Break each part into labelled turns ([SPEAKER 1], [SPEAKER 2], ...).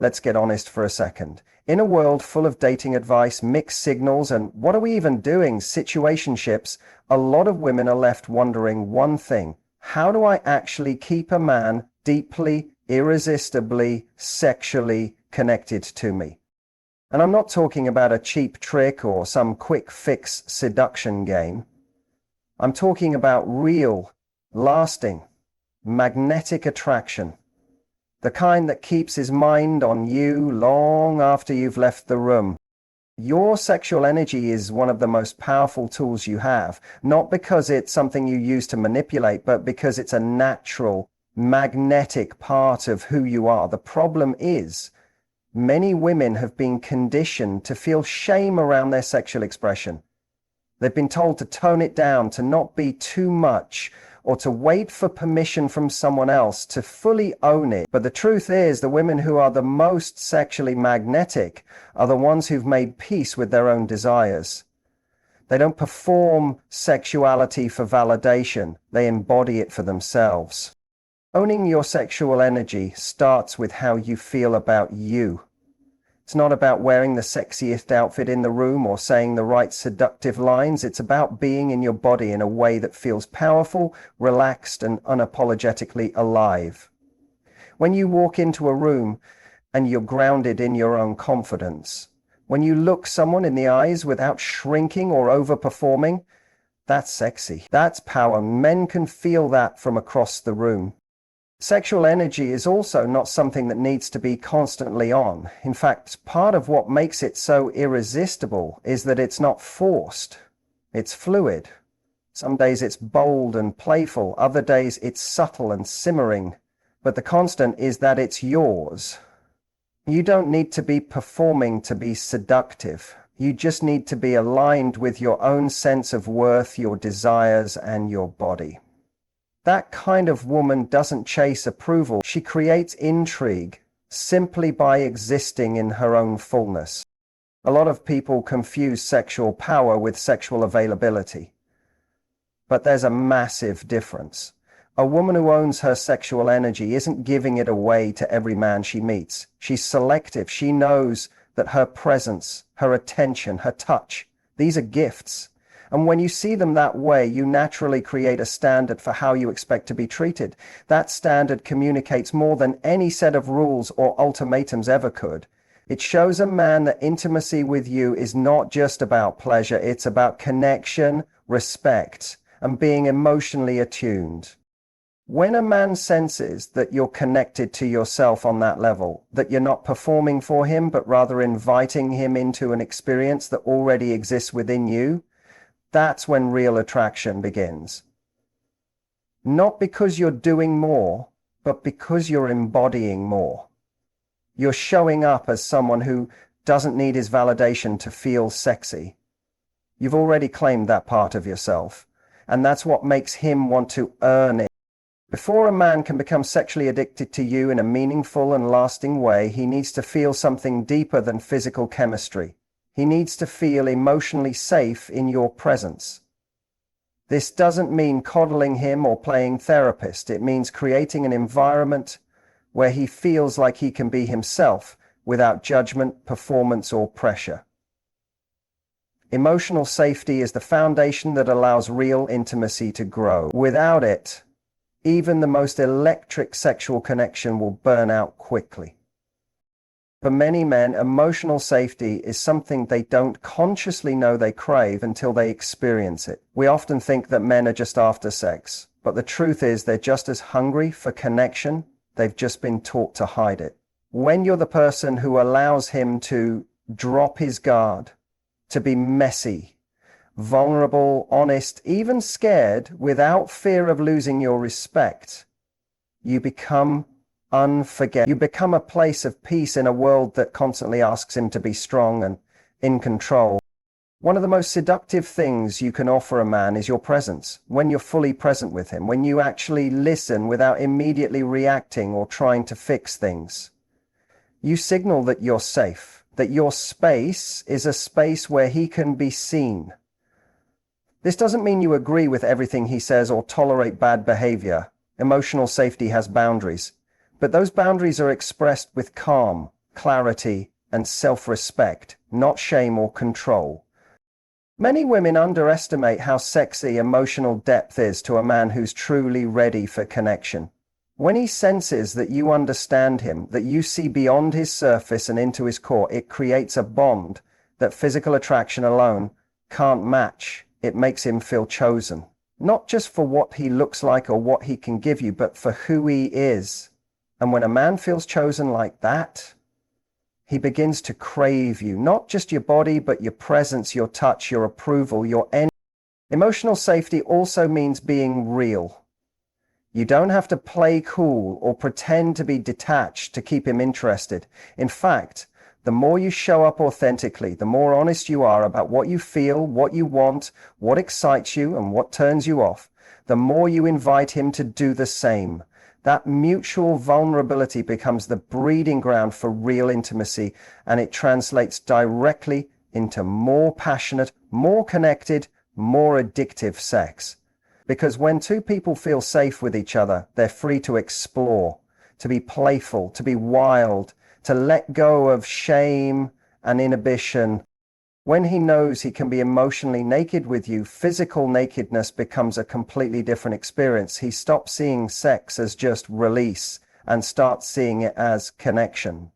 [SPEAKER 1] Let's get honest for a second. In a world full of dating advice, mixed signals, and what are we even doing, situationships, a lot of women are left wondering one thing: how do I actually keep a man deeply, irresistibly, sexually connected to me? And I'm not talking about a cheap trick or some quick fix seduction game. I'm talking about real, lasting, magnetic attraction. The kind that keeps his mind on you long after you've left the room. Your sexual energy is one of the most powerful tools you have, not because it's something you use to manipulate, but because it's a natural, magnetic part of who you are. The problem is, many women have been conditioned to feel shame around their sexual expression. They've been told to tone it down, to not be too much, or to wait for permission from someone else to fully own it. But the truth is, the women who are the most sexually magnetic are the ones who've made peace with their own desires. They don't perform sexuality for validation, they embody it for themselves. Owning your sexual energy starts with how you feel about you. It's not about wearing the sexiest outfit in the room or saying the right seductive lines. It's about being in your body in a way that feels powerful, relaxed, and unapologetically alive. When you walk into a room and you're grounded in your own confidence, when you look someone in the eyes without shrinking or overperforming, that's sexy. That's power. Men can feel that from across the room. Sexual energy is also not something that needs to be constantly on. In fact, part of what makes it so irresistible is that it's not forced. It's fluid. Some days it's bold and playful, other days it's subtle and simmering. But the constant is that it's yours. You don't need to be performing to be seductive. You just need to be aligned with your own sense of worth, your desires, and your body. That kind of woman doesn't chase approval. She creates intrigue simply by existing in her own fullness. A lot of people confuse sexual power with sexual availability. But there's a massive difference. A woman who owns her sexual energy isn't giving it away to every man she meets. She's selective. She knows that her presence, her attention, her touch, these are gifts. And when you see them that way, you naturally create a standard for how you expect to be treated. That standard communicates more than any set of rules or ultimatums ever could. It shows a man that intimacy with you is not just about pleasure, it's about connection, respect, and being emotionally attuned. When a man senses that you're connected to yourself on that level, that you're not performing for him, but rather inviting him into an experience that already exists within you, that's when real attraction begins. Not because you're doing more, but because you're embodying more. You're showing up as someone who doesn't need his validation to feel sexy. You've already claimed that part of yourself, and that's what makes him want to earn it. Before a man can become sexually addicted to you in a meaningful and lasting way, he needs to feel something deeper than physical chemistry. He needs to feel emotionally safe in your presence. This doesn't mean coddling him or playing therapist. It means creating an environment where he feels like he can be himself without judgment, performance, or pressure. Emotional safety is the foundation that allows real intimacy to grow. Without it, even the most electric sexual connection will burn out quickly. For many men, emotional safety is something they don't consciously know they crave until they experience it. We often think that men are just after sex, but the truth is they're just as hungry for connection. They've just been taught to hide it. When you're the person who allows him to drop his guard, to be messy, vulnerable, honest, even scared, without fear of losing your respect, you become unforgettable. You become a place of peace in a world that constantly asks him to be strong and in control. One of the most seductive things you can offer a man is your presence. When you're fully present with him, when you actually listen without immediately reacting or trying to fix things, you signal that you're safe, that your space is a space where he can be seen. This doesn't mean you agree with everything he says or tolerate bad behavior. Emotional safety has boundaries. But those boundaries are expressed with calm, clarity, and self-respect, not shame or control. Many women underestimate how sexy emotional depth is to a man who's truly ready for connection. When he senses that you understand him, that you see beyond his surface and into his core, it creates a bond that physical attraction alone can't match. It makes him feel chosen, not just for what he looks like or what he can give you, but for who he is. And when a man feels chosen like that, he begins to crave you, not just your body, but your presence, your touch, your approval, your energy. Emotional safety also means being real. You don't have to play cool or pretend to be detached to keep him interested. In fact, the more you show up authentically, the more honest you are about what you feel, what you want, what excites you, and what turns you off, the more you invite him to do the same. That mutual vulnerability becomes the breeding ground for real intimacy, and it translates directly into more passionate, more connected, more addictive sex. Because when two people feel safe with each other, they're free to explore, to be playful, to be wild, to let go of shame and inhibition. When he knows he can be emotionally naked with you, physical nakedness becomes a completely different experience. He stops seeing sex as just release and starts seeing it as connection.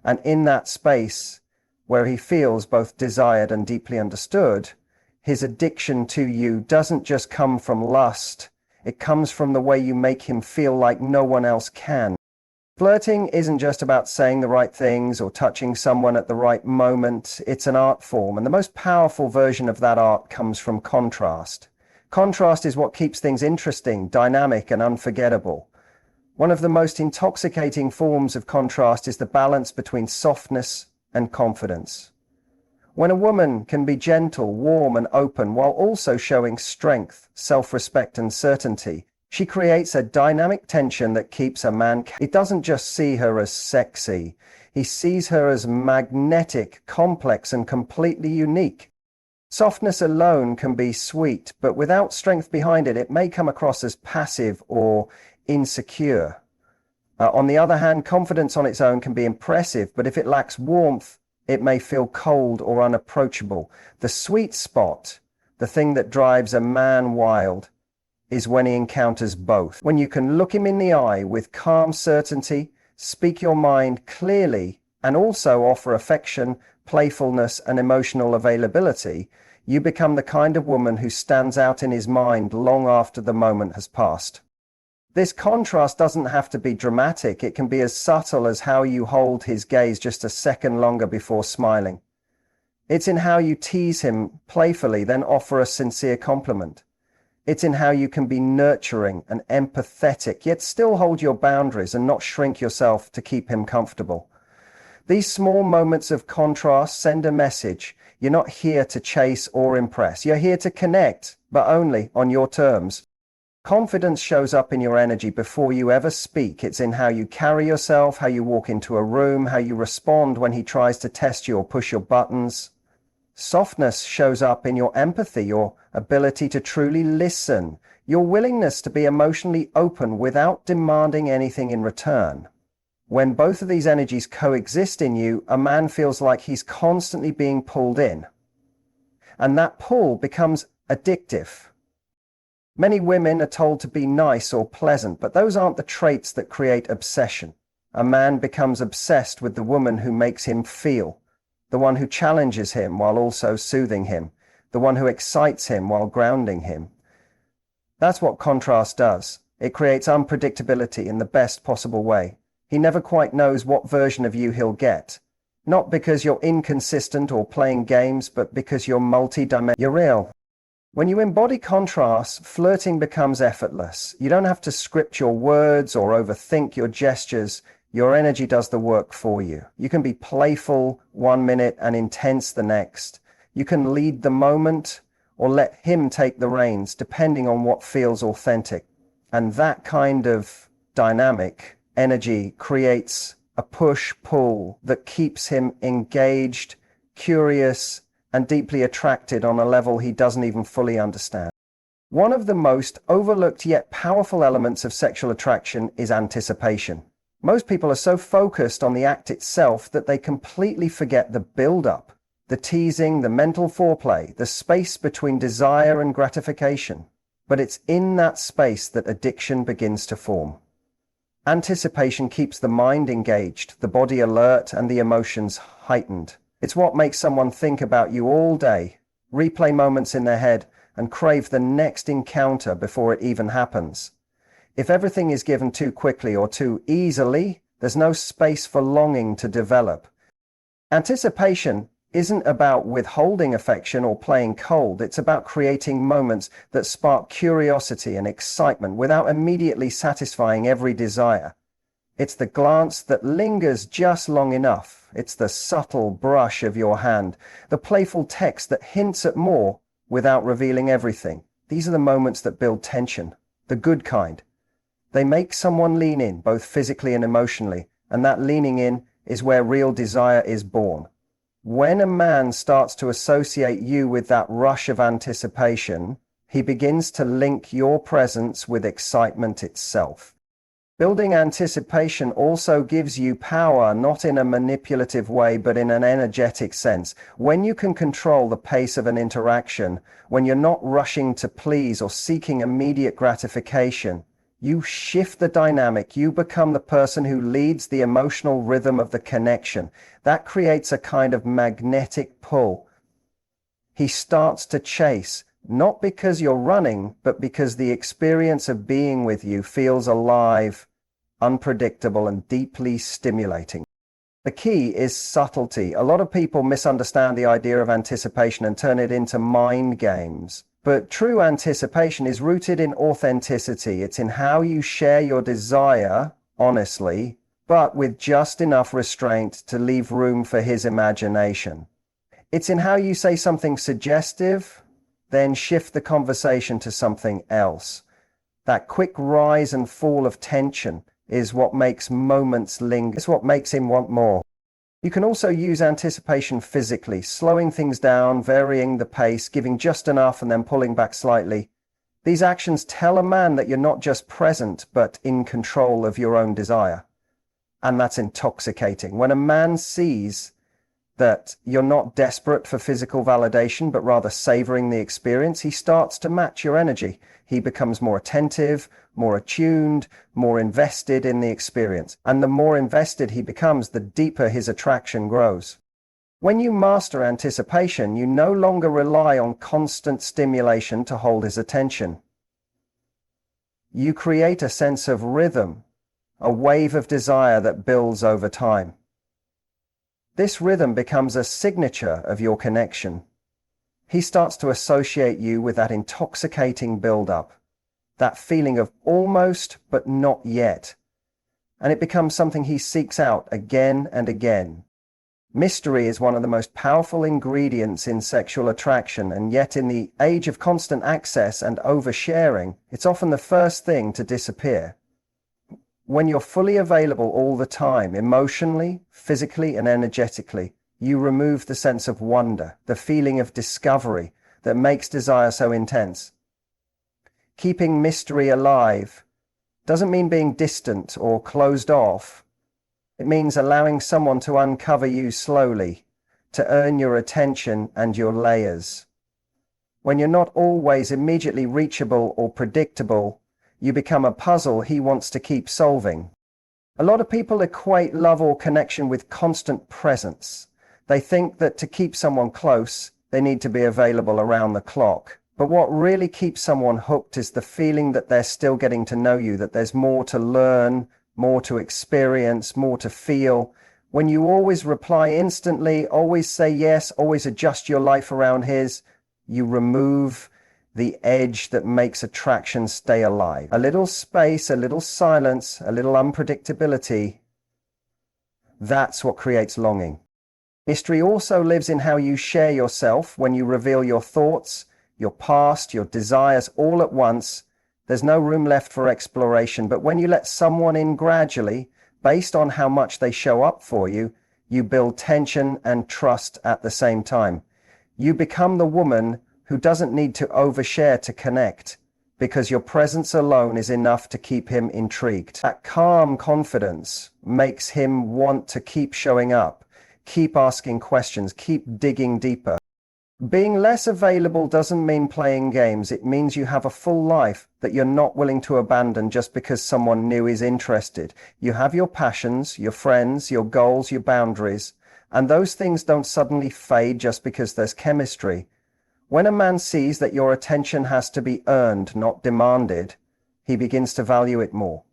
[SPEAKER 1] And in that space, where he feels both desired and deeply understood, his addiction to you doesn't just come from lust, it comes from the way you make him feel like no one else can. Flirting isn't just about saying the right things or touching someone at the right moment. It's an art form, and the most powerful version of that art comes from contrast. Contrast is what keeps things interesting, dynamic, and unforgettable. One of the most intoxicating forms of contrast is the balance between softness and confidence. When a woman can be gentle, warm, and open while also showing strength, self-respect, and certainty, she creates a dynamic tension that keeps a man. He doesn't just see her as sexy. He sees her as magnetic, complex, and completely unique. Softness alone can be sweet, but without strength behind it, it may come across as passive or insecure. On the other hand, confidence on its own can be impressive, but if it lacks warmth, it may feel cold or unapproachable. The sweet spot, the thing that drives a man wild, is when he encounters both. When you can look him in the eye with calm certainty, speak your mind clearly, and also offer affection, playfulness, and emotional availability, you become the kind of woman who stands out in his mind long after the moment has passed. This contrast doesn't have to be dramatic. It can be as subtle as how you hold his gaze just a second longer before smiling. It's in how you tease him playfully, then offer a sincere compliment. It's in how you can be nurturing and empathetic, yet still hold your boundaries and not shrink yourself to keep him comfortable. These small moments of contrast send a message. You're not here to chase or impress. You're here to connect, but only on your terms. Confidence shows up in your energy before you ever speak. It's in how you carry yourself, how you walk into a room, how you respond when he tries to test you or push your buttons. Softness shows up in your empathy, your ability to truly listen, your willingness to be emotionally open without demanding anything in return. When both of these energies coexist in you, a man feels like he's constantly being pulled in. And that pull becomes addictive. Many women are told to be nice or pleasant, but those aren't the traits that create obsession. A man becomes obsessed with the woman who makes him feel, the one who challenges him while also soothing him, the one who excites him while grounding him. That's what contrast does. It creates unpredictability in the best possible way. He never quite knows what version of you he'll get. Not because you're inconsistent or playing games, but because you're multi-dimensional. You're real. When you embody contrast, flirting becomes effortless. You don't have to script your words or overthink your gestures. Your energy does the work for you. You can be playful 1 minute and intense the next. You can lead the moment or let him take the reins, depending on what feels authentic. And that kind of dynamic energy creates a push-pull that keeps him engaged, curious, and deeply attracted on a level he doesn't even fully understand. One of the most overlooked yet powerful elements of sexual attraction is anticipation. Most people are so focused on the act itself that they completely forget the build-up, the teasing, the mental foreplay, the space between desire and gratification. But it's in that space that addiction begins to form. Anticipation keeps the mind engaged, the body alert, and the emotions heightened. It's what makes someone think about you all day, replay moments in their head, and crave the next encounter before it even happens. If everything is given too quickly or too easily, there's no space for longing to develop. Anticipation isn't about withholding affection or playing cold. It's about creating moments that spark curiosity and excitement without immediately satisfying every desire. It's the glance that lingers just long enough. It's the subtle brush of your hand, the playful text that hints at more without revealing everything. These are the moments that build tension, the good kind. They make someone lean in, both physically and emotionally, and that leaning in is where real desire is born. When a man starts to associate you with that rush of anticipation, he begins to link your presence with excitement itself. Building anticipation also gives you power, not in a manipulative way, but in an energetic sense. When you can control the pace of an interaction, when you're not rushing to please or seeking immediate gratification, you shift the dynamic. You become the person who leads the emotional rhythm of the connection. That creates a kind of magnetic pull. He starts to chase, not because you're running, but because the experience of being with you feels alive, unpredictable, and deeply stimulating. The key is subtlety. A lot of people misunderstand the idea of anticipation and turn it into mind games. But true anticipation is rooted in authenticity. It's in how you share your desire honestly, but with just enough restraint to leave room for his imagination. It's in how you say something suggestive, then shift the conversation to something else. That quick rise and fall of tension is what makes moments linger. It's what makes him want more. You can also use anticipation physically, slowing things down, varying the pace, giving just enough and then pulling back slightly. These actions tell a man that you're not just present, but in control of your own desire. And that's intoxicating. When a man sees that you're not desperate for physical validation, but rather savoring the experience, he starts to match your energy. He becomes more attentive, more attuned, more invested in the experience. And the more invested he becomes, the deeper his attraction grows. When you master anticipation, you no longer rely on constant stimulation to hold his attention. You create a sense of rhythm, a wave of desire that builds over time. This rhythm becomes a signature of your connection. He starts to associate you with that intoxicating build-up, that feeling of almost but not yet, and it becomes something he seeks out again and again. Mystery is one of the most powerful ingredients in sexual attraction, and yet in the age of constant access and oversharing, it's often the first thing to disappear. When you're fully available all the time, emotionally, physically, and energetically, you remove the sense of wonder, the feeling of discovery that makes desire so intense. Keeping mystery alive doesn't mean being distant or closed off. It means allowing someone to uncover you slowly, to earn your attention and your layers. When you're not always immediately reachable or predictable, you become a puzzle he wants to keep solving. A lot of people equate love or connection with constant presence. They think that to keep someone close, they need to be available around the clock. But what really keeps someone hooked is the feeling that they're still getting to know you, that there's more to learn, more to experience, more to feel. When you always reply instantly, always say yes, always adjust your life around his, you remove the edge that makes attraction stay alive. A little space, a little silence, a little unpredictability. That's what creates longing. Mystery also lives in how you share yourself. When you reveal your thoughts, your past, your desires all at once, there's no room left for exploration. But when you let someone in gradually, based on how much they show up for you, you build tension and trust at the same time. You become the woman who doesn't need to overshare to connect. because your presence alone is enough to keep him intrigued. That calm confidence makes him want to keep showing up, keep asking questions, keep digging deeper. Being less available doesn't mean playing games. It means you have a full life that you're not willing to abandon just because someone new is interested. You have your passions, your friends, your goals, your boundaries, and those things don't suddenly fade just because there's chemistry. When a man sees that your attention has to be earned, not demanded, he begins to value it more.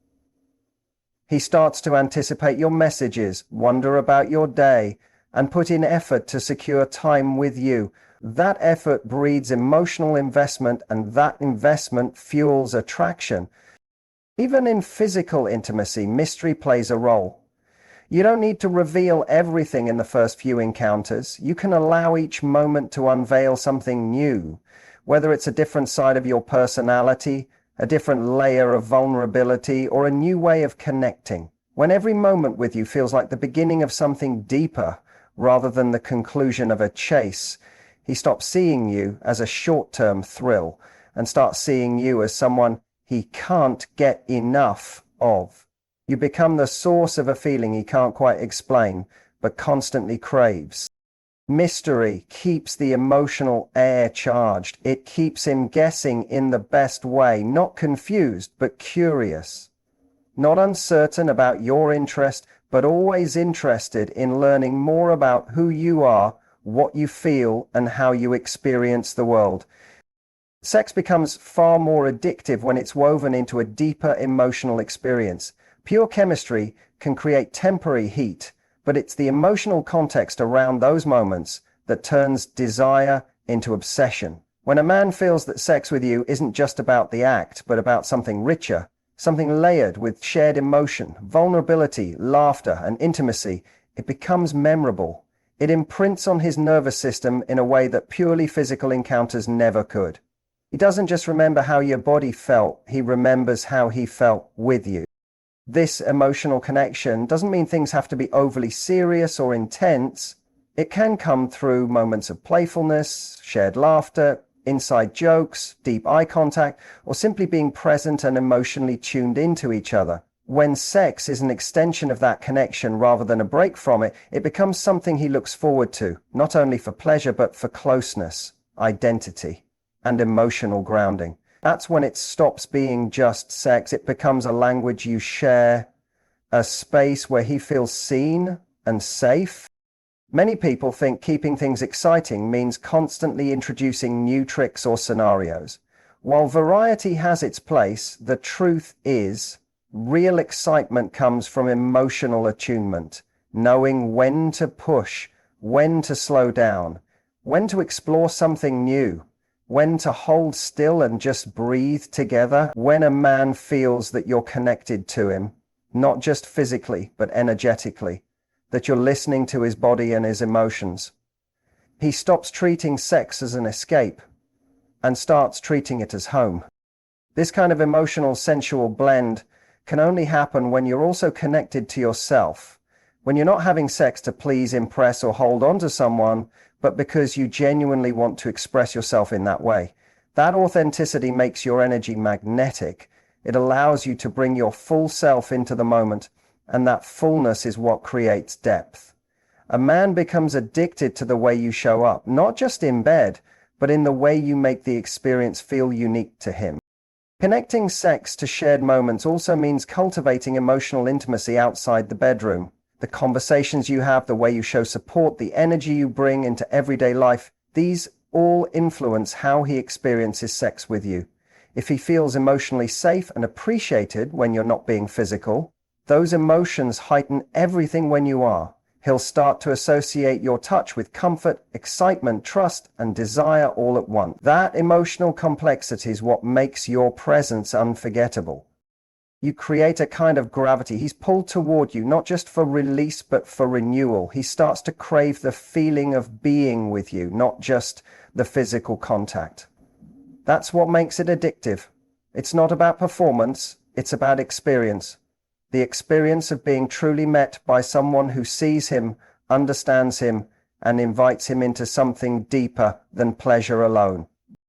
[SPEAKER 1] He starts to anticipate your messages, wonder about your day, and put in effort to secure time with you. That effort breeds emotional investment, and that investment fuels attraction. Even in physical intimacy, mystery plays a role. You don't need to reveal everything in the first few encounters. You can allow each moment to unveil something new, whether it's a different side of your personality, a different layer of vulnerability, or a new way of connecting. When every moment with you feels like the beginning of something deeper, rather than the conclusion of a chase, he stops seeing you as a short-term thrill and starts seeing you as someone he can't get enough of. You become the source of a feeling he can't quite explain, but constantly craves. Mystery keeps the emotional air charged. It keeps him guessing in the best way, not confused, but curious. Not uncertain about your interest, but always interested in learning more about who you are, what you feel, and how you experience the world. Sex becomes far more addictive when it's woven into a deeper emotional experience. Pure chemistry can create temporary heat, but it's the emotional context around those moments that turns desire into obsession. When a man feels that sex with you isn't just about the act, but about something richer, something layered with shared emotion, vulnerability, laughter, and intimacy, it becomes memorable. It imprints on his nervous system in a way that purely physical encounters never could. He doesn't just remember how your body felt, he remembers how he felt with you. This emotional connection doesn't mean things have to be overly serious or intense. It can come through moments of playfulness, shared laughter, inside jokes, deep eye contact, or simply being present and emotionally tuned into each other. When sex is an extension of that connection rather than a break from it, it becomes something he looks forward to, not only for pleasure but for closeness, identity, and emotional grounding. That's when it stops being just sex. It becomes a language you share, a space where he feels seen and safe. Many people think keeping things exciting means constantly introducing new tricks or scenarios. While variety has its place, the truth is, real excitement comes from emotional attunement, knowing when to push, when to slow down, when to explore something new, when to hold still and just breathe together. When a man feels that you're connected to him, not just physically, but energetically, that you're listening to his body and his emotions, he stops treating sex as an escape and starts treating it as home. This kind of emotional, sensual blend can only happen when you're also connected to yourself, when you're not having sex to please, impress, or hold on to someone, but because you genuinely want to express yourself in that way. That authenticity makes your energy magnetic. It allows you to bring your full self into the moment, and that fullness is what creates depth. A man becomes addicted to the way you show up, not just in bed, but in the way you make the experience feel unique to him. Connecting sex to shared moments also means cultivating emotional intimacy outside the bedroom. The conversations you have, the way you show support, the energy you bring into everyday life, these all influence how he experiences sex with you. If he feels emotionally safe and appreciated when you're not being physical, those emotions heighten everything when you are. He'll start to associate your touch with comfort, excitement, trust, and desire all at once. That emotional complexity is what makes your presence unforgettable. You create a kind of gravity. He's pulled toward you, not just for release, but for renewal. He starts to crave the feeling of being with you, not just the physical contact. That's what makes it addictive. It's not about performance, it's about experience. The experience of being truly met by someone who sees him, understands him, and invites him into something deeper than pleasure alone.